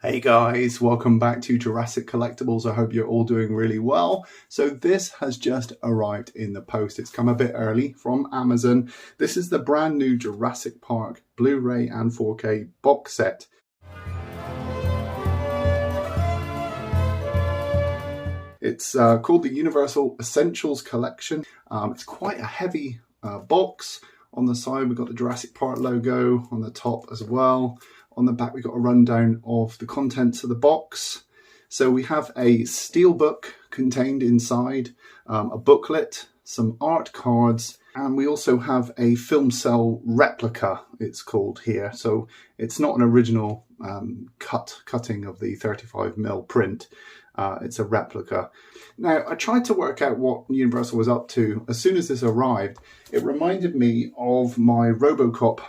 Hey guys, welcome back to Jurassic Collectibles. I hope you're all doing really well. So this has just arrived in the post. It's come a bit early from Amazon. This is the brand new Jurassic Park Blu-ray and 4K box set. It's called the Universal Essentials Collection. It's quite a heavy box. On the side we've got the Jurassic Park logo, on the top as well. On the back we've got a rundown of the contents of the box. So we have a steelbook contained inside, a booklet, some art cards, and we also have a film cell replica, it's called here. So it's not an original cutting of the 35mm print. It's a replica. Now, I tried to work out what Universal was up to. As soon as this arrived, it reminded me of my RoboCop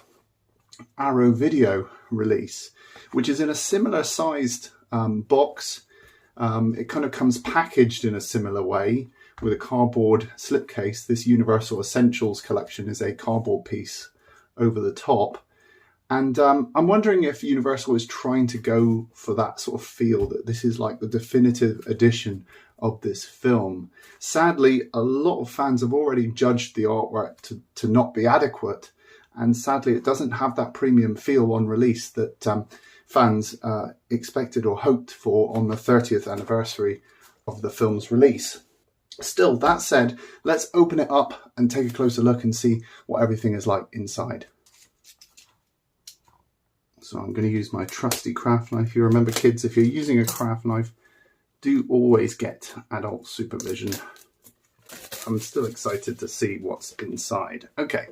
Arrow video release, which is in a similar sized box. It kind of comes packaged in a similar way with a cardboard slipcase. This Universal Essentials collection is a cardboard piece over the top. And I'm wondering if Universal is trying to go for that sort of feel, that this is like the definitive edition of this film. Sadly, a lot of fans have already judged the artwork to not be adequate. And sadly, it doesn't have that premium feel on release that fans expected or hoped for on the 30th anniversary of the film's release. Still, that said, let's open it up and take a closer look and see what everything is like inside. So I'm going to use my trusty craft knife. You remember, kids, if you're using a craft knife, do always get adult supervision. I'm still excited to see what's inside. Okay.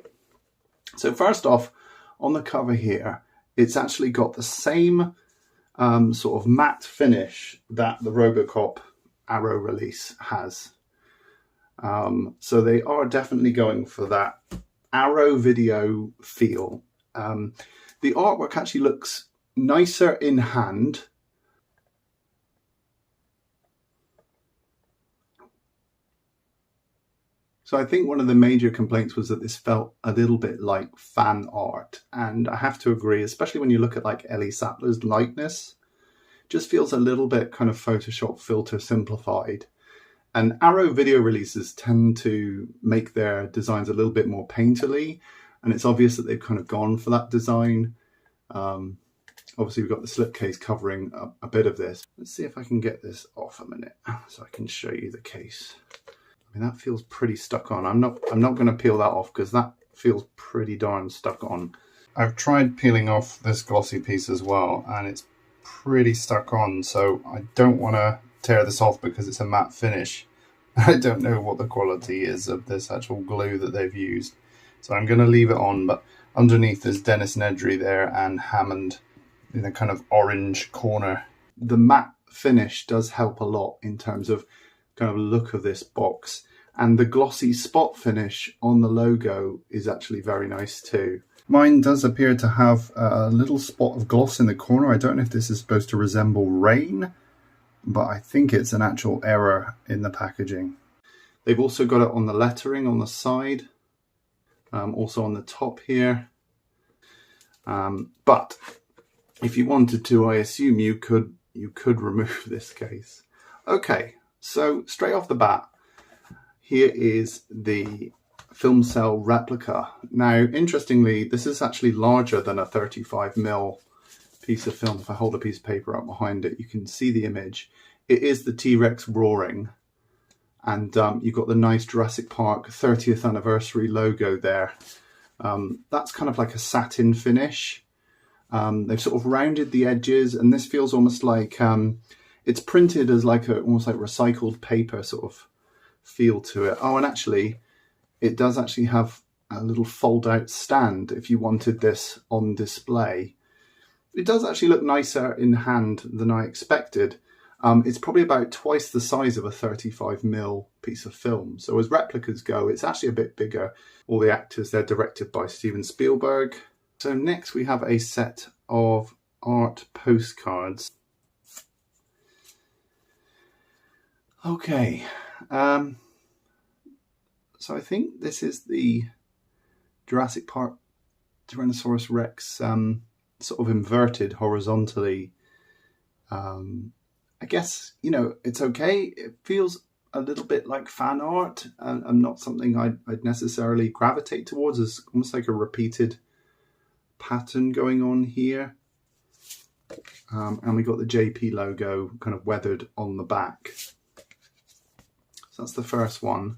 So first off, on the cover here, it's actually got the same sort of matte finish that the RoboCop Arrow release has. So they are definitely going for that Arrow video feel. The artwork actually looks nicer in hand. So I think one of the major complaints was that this felt a little bit like fan art. And I have to agree, especially when you look at like Ellie Sattler's likeness, it just feels a little bit kind of Photoshop filter simplified. And Arrow video releases tend to make their designs a little bit more painterly. And it's obvious that they've kind of gone for that design. Obviously we've got the slipcase covering a bit of this. Let's see if I can get this off a minute so I can show you the case. I mean, that feels pretty stuck on. I'm not going to peel that off because that feels pretty darn stuck on. I've tried peeling off this glossy piece as well, and it's pretty stuck on. So I don't want to tear this off because it's a matte finish. I don't know what the quality is of this actual glue that they've used. So I'm going to leave it on, but underneath there's Dennis Nedry there and Hammond in a kind of orange corner. The matte finish does help a lot in terms of kind of look of this box, and the glossy spot finish on the logo is actually very nice too. Mine does appear to have a little spot of gloss in the corner. I don't know if this is supposed to resemble rain, but I think it's an actual error in the packaging. They've also got it on the lettering on the side, also on the top here. But if you wanted to, I assume you could remove this case. Okay. So straight off the bat, here is the film cell replica. Now, interestingly, this is actually larger than a 35mm piece of film. If I hold a piece of paper up behind it, you can see the image. It is the T-Rex roaring. And you've got the nice Jurassic Park 30th anniversary logo there. That's kind of like a satin finish. They've sort of rounded the edges, and this feels almost like... it's printed as like almost like recycled paper sort of feel to it. Oh, and actually, it does actually have a little fold-out stand if you wanted this on display. It does actually look nicer in hand than I expected. It's probably about twice the size of a 35mm piece of film. So as replicas go, it's actually a bit bigger. All the actors, they're directed by Steven Spielberg. So next we have a set of art postcards. Okay, so I think this is the Jurassic Park Tyrannosaurus Rex sort of inverted horizontally I guess, you know, it's okay. It feels a little bit like fan art and not something I'd necessarily gravitate towards. It's almost like a repeated pattern going on here. And we got the JP logo kind of weathered on the back. So that's the first one.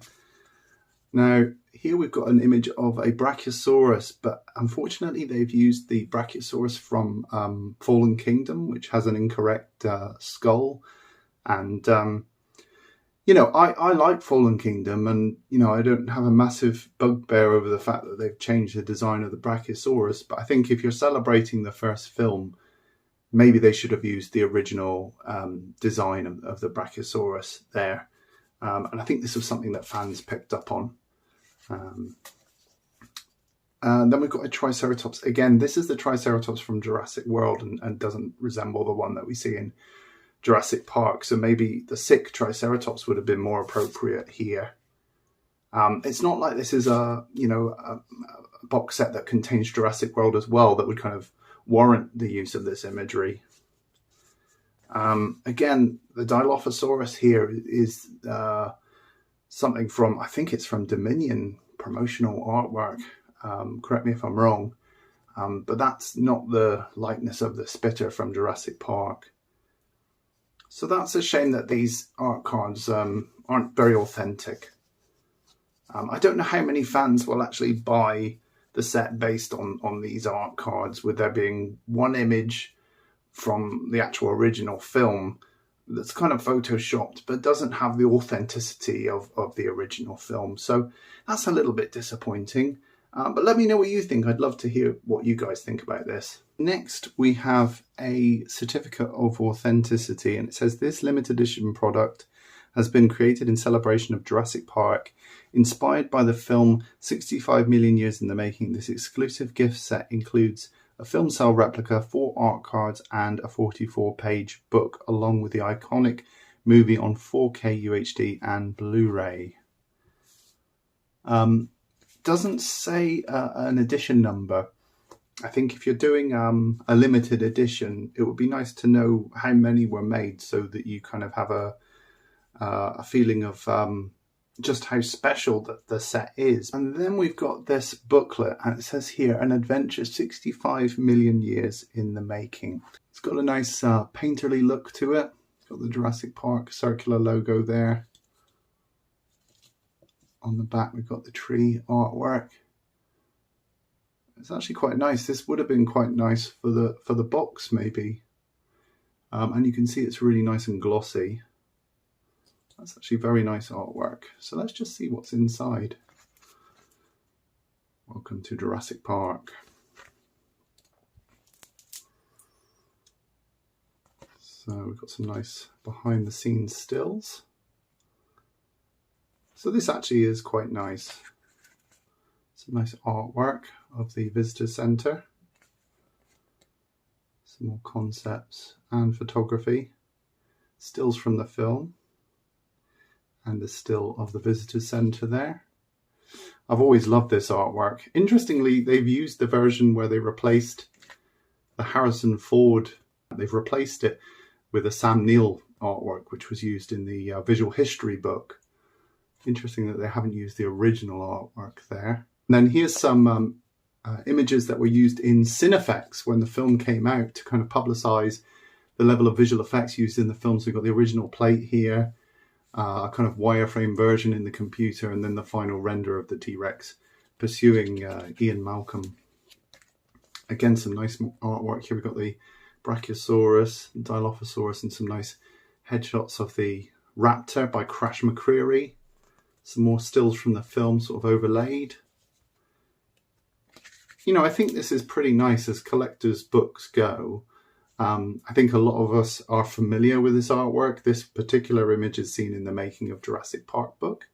Now, here we've got an image of a Brachiosaurus, but unfortunately they've used the Brachiosaurus from Fallen Kingdom, which has an incorrect skull. And, you know, I like Fallen Kingdom, and, you know, I don't have a massive bugbear over the fact that they've changed the design of the Brachiosaurus. But I think if you're celebrating the first film, maybe they should have used the original design of the Brachiosaurus there. And I think this was something that fans picked up on. And then we've got a Triceratops. Again, this is the Triceratops from Jurassic World and doesn't resemble the one that we see in Jurassic Park. So maybe the sick Triceratops would have been more appropriate here. It's not like this is a box set that contains Jurassic World as well that would kind of warrant the use of this imagery. Again, the Dilophosaurus here is something from, I think it's from Dominion promotional artwork. Correct me if I'm wrong, but that's not the likeness of the Spitter from Jurassic Park. So that's a shame that these art cards aren't very authentic. I don't know how many fans will actually buy the set based on these art cards, with there being one image from the actual original film that's kind of photoshopped but doesn't have the authenticity of the original film. So that's a little bit disappointing. But let me know what you think. I'd love to hear what you guys think about this. Next, we have a certificate of authenticity, and it says this limited edition product has been created in celebration of Jurassic Park. Inspired by the film 65 million years in the making, this exclusive gift set includes a film cell replica, 4 art cards, and a 44-page book, along with the iconic movie on 4K UHD and Blu-ray. Doesn't say an edition number. I think if you're doing a limited edition, it would be nice to know how many were made so that you kind of have a feeling of just how special the set is. And then we've got this booklet, and it says here, an adventure 65 million years in the making. It's got a nice painterly look to it. It's got the Jurassic Park circular logo there. On the back, we've got the tree artwork. It's actually quite nice. This would have been quite nice for the box, maybe. And you can see it's really nice and glossy. That's actually very nice artwork. So let's just see what's inside. Welcome to Jurassic Park. So we've got some nice behind the scenes stills. So this actually is quite nice. Some nice artwork of the visitor centre. Some more concepts and photography. Stills from the film. And the still of the visitor centre there. I've always loved this artwork. Interestingly, they've used the version where they replaced the Harrison Ford. They've replaced it with a Sam Neill artwork, which was used in the visual history book. Interesting that they haven't used the original artwork there. And then here's some images that were used in Cinefex when the film came out to kind of publicise the level of visual effects used in the film. So we've got the original plate here, a kind of wireframe version in the computer, and then the final render of the T-Rex pursuing Ian Malcolm. Again, some nice artwork here. We've got the Brachiosaurus, Dilophosaurus, and some nice headshots of the Raptor by Crash McCreary. Some more stills from the film sort of overlaid. You know, I think this is pretty nice as collector's books go. I think a lot of us are familiar with this artwork. This particular image is seen in the Making of Jurassic Park book.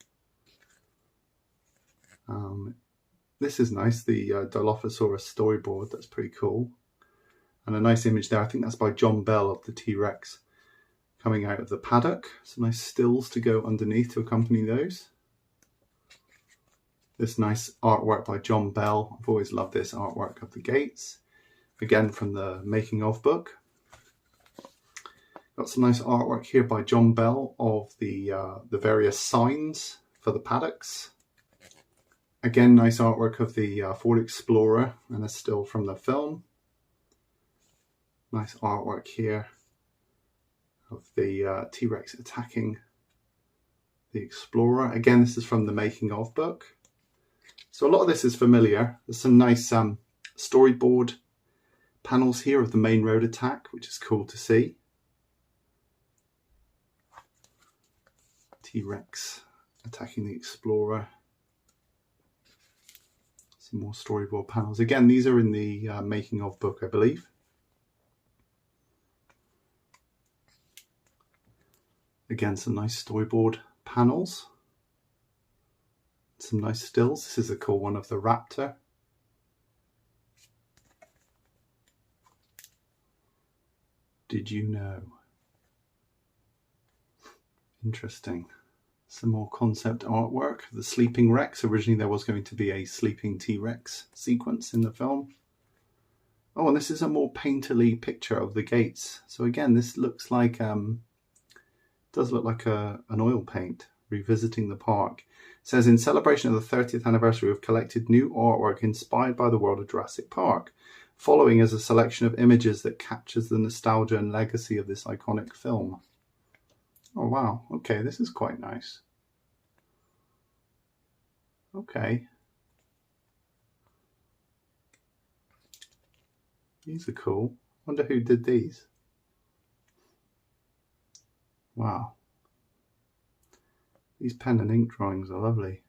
This is nice, the Dilophosaurus storyboard. That's pretty cool. And a nice image there. I think that's by John Bell of the T-Rex coming out of the paddock. Some nice stills to go underneath to accompany those. This nice artwork by John Bell. I've always loved this artwork of the gates. Again, from the Making of book. Got some nice artwork here by John Bell of the various signs for the paddocks. Again, nice artwork of the Ford Explorer and a still from the film. Nice artwork here of the T-Rex attacking the Explorer. Again, this is from the making of book. So a lot of this is familiar. There's some nice storyboard panels here of the main road attack, which is cool to see. T-Rex attacking the Explorer. Some more storyboard panels. Again, these are in the making of book, I believe. Again, some nice storyboard panels. Some nice stills. This is a cool one of the Raptor. Did you know? Interesting. Some more concept artwork. The Sleeping Rex. Originally there was going to be a Sleeping T-Rex sequence in the film. Oh, and this is a more painterly picture of the gates. So again, this looks like, does look like an oil paint, revisiting the park. It says, in celebration of the 30th anniversary, we've collected new artwork inspired by the world of Jurassic Park. Following is a selection of images that captures the nostalgia and legacy of this iconic film. Oh wow, okay, this is quite nice. Okay. These are cool. Wonder who did these. Wow. These pen and ink drawings are lovely.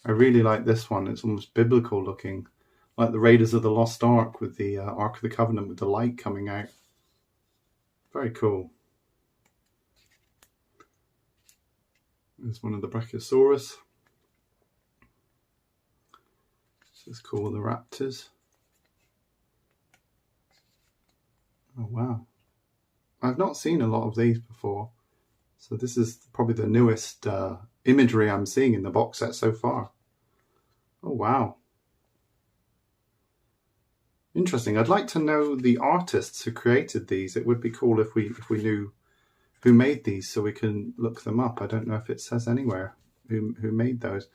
I really like this one. It's almost biblical looking. Like the Raiders of the Lost Ark with the Ark of the Covenant with the light coming out. Very cool. There's one of the Brachiosaurus. This is cool, the Raptors. Oh wow. I've not seen a lot of these before. So this is probably the newest imagery I'm seeing in the box set so far. Oh wow. Interesting. I'd like to know the artists who created these. It would be cool if we knew who made these so we can look them up. I don't know if it says anywhere who made those.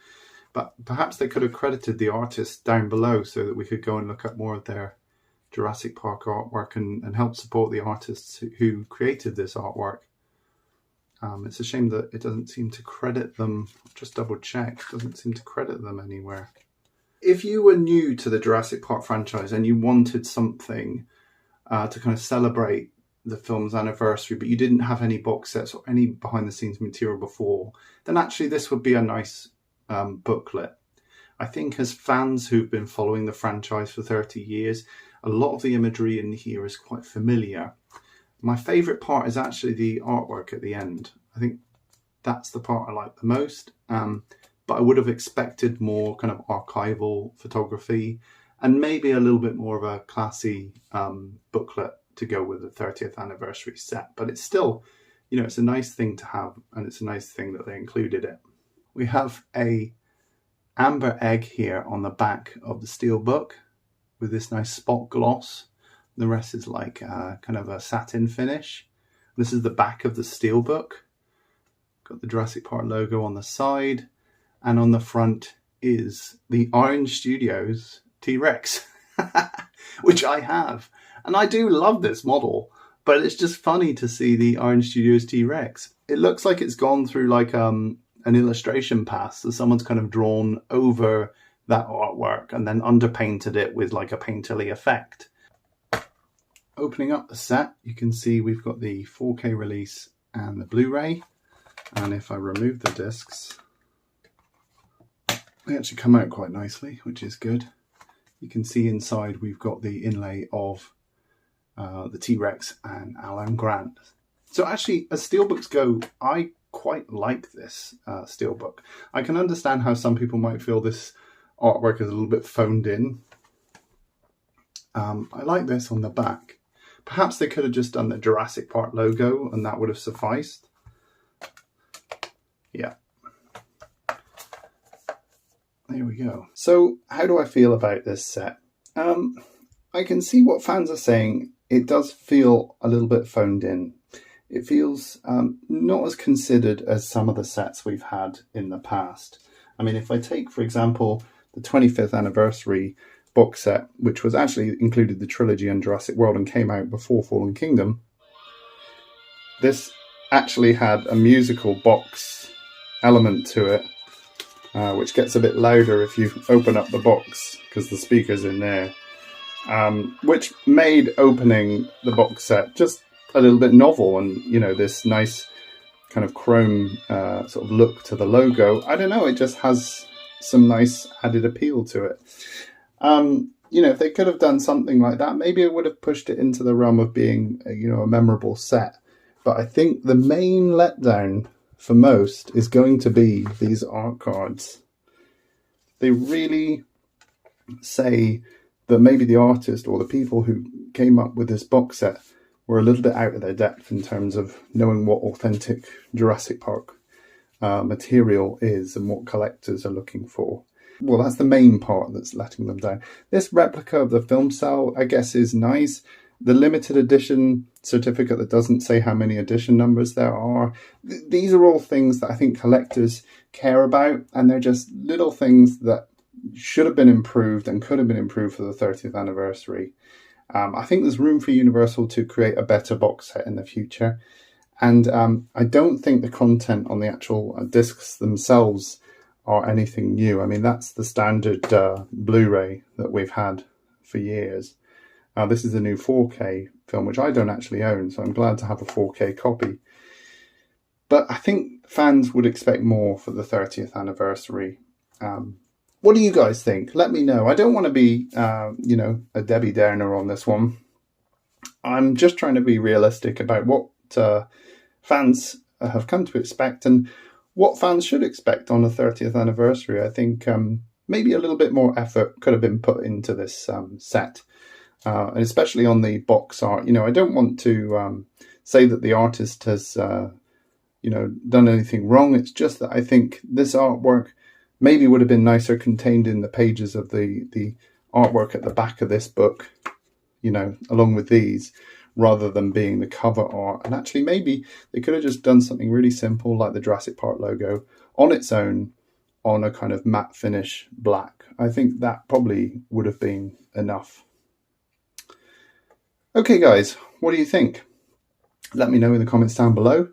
But perhaps they could have credited the artists down below so that we could go and look up more of their Jurassic Park artwork and help support the artists who created this artwork. It's a shame that it doesn't seem to credit them. Just double check. It doesn't seem to credit them anywhere. If you were new to the Jurassic Park franchise and you wanted something to kind of celebrate the film's anniversary, but you didn't have any box sets or any behind the scenes material before, then actually this would be a nice booklet. I think as fans who've been following the franchise for 30 years, a lot of the imagery in here is quite familiar. My favourite part is actually the artwork at the end. I think that's the part I like the most. But I would have expected more kind of archival photography and maybe a little bit more of a classy booklet to go with the 30th anniversary set. But it's still, you know, it's a nice thing to have, and it's a nice thing that they included it. We have a amber egg here on the back of the Steelbook with this nice spot gloss. The rest is like kind of a satin finish. This is the back of the Steelbook. Got the Jurassic Park logo on the side. And on the front is the Orange Studios T-Rex, which I have. And I do love this model, but it's just funny to see the Orange Studios T-Rex. It looks like it's gone through like an illustration pass. So someone's kind of drawn over that artwork and then underpainted it with like a painterly effect. Opening up the set, you can see we've got the 4K release and the Blu-ray. And if I remove the discs, they actually come out quite nicely, which is good. You can see inside we've got the inlay of the T-Rex and Alan Grant. So actually, as Steelbooks go, I quite like this Steelbook. I can understand how some people might feel this artwork is a little bit phoned in. I like this on the back. Perhaps they could have just done the Jurassic Park logo and that would have sufficed. Yeah. There we go. So how do I feel about this set? I can see what fans are saying. it does feel a little bit phoned in. It feels not as considered as some of the sets we've had in the past. I mean, if I take, for example, the 25th anniversary box set, which was actually included the trilogy and Jurassic World and came out before Fallen Kingdom, this actually had a musical box element to it, which gets a bit louder if you open up the box because the speaker's in there, which made opening the box set just a little bit novel, and you know, this nice kind of chrome sort of look to the logo. I don't know, it just has some nice added appeal to it. You know, if they could have done something like that, maybe it would have pushed it into the realm of being, you know, a memorable set. But I think the main letdown for most is going to be these art cards. They really say that maybe the artist or the people who came up with this box set were a little bit out of their depth in terms of knowing what authentic Jurassic Park material is and what collectors are looking for. Well, that's the main part that's letting them down. This replica of the film cell, I guess, is nice. The limited edition certificate that doesn't say how many edition numbers there are. These are all things that I think collectors care about, and they're just little things that should have been improved and could have been improved for the 30th anniversary. I think there's room for Universal to create a better box set in the future. And I don't think the content on the actual discs themselves are anything new. I mean, that's the standard Blu-ray that we've had for years. This is a new 4K film, which I don't actually own, so I'm glad to have a 4K copy. But I think fans would expect more for the 30th anniversary. What do you guys think? Let me know. I don't want to be, you know, a Debbie Downer on this one. I'm just trying to be realistic about what fans have come to expect and what fans should expect on the 30th anniversary. I think maybe a little bit more effort could have been put into this set. And especially on the box art. You know, I don't want to say that the artist has, you know, done anything wrong. It's just that I think this artwork maybe would have been nicer contained in the pages of the artwork at the back of this book, you know, along with these, rather than being the cover art. And actually, maybe they could have just done something really simple like the Jurassic Park logo on its own on a kind of matte finish black. I think that probably would have been enough. Okay, guys, what do you think? Let me know in the comments down below.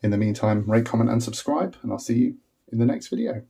In the meantime, rate, comment, and subscribe, and I'll see you in the next video.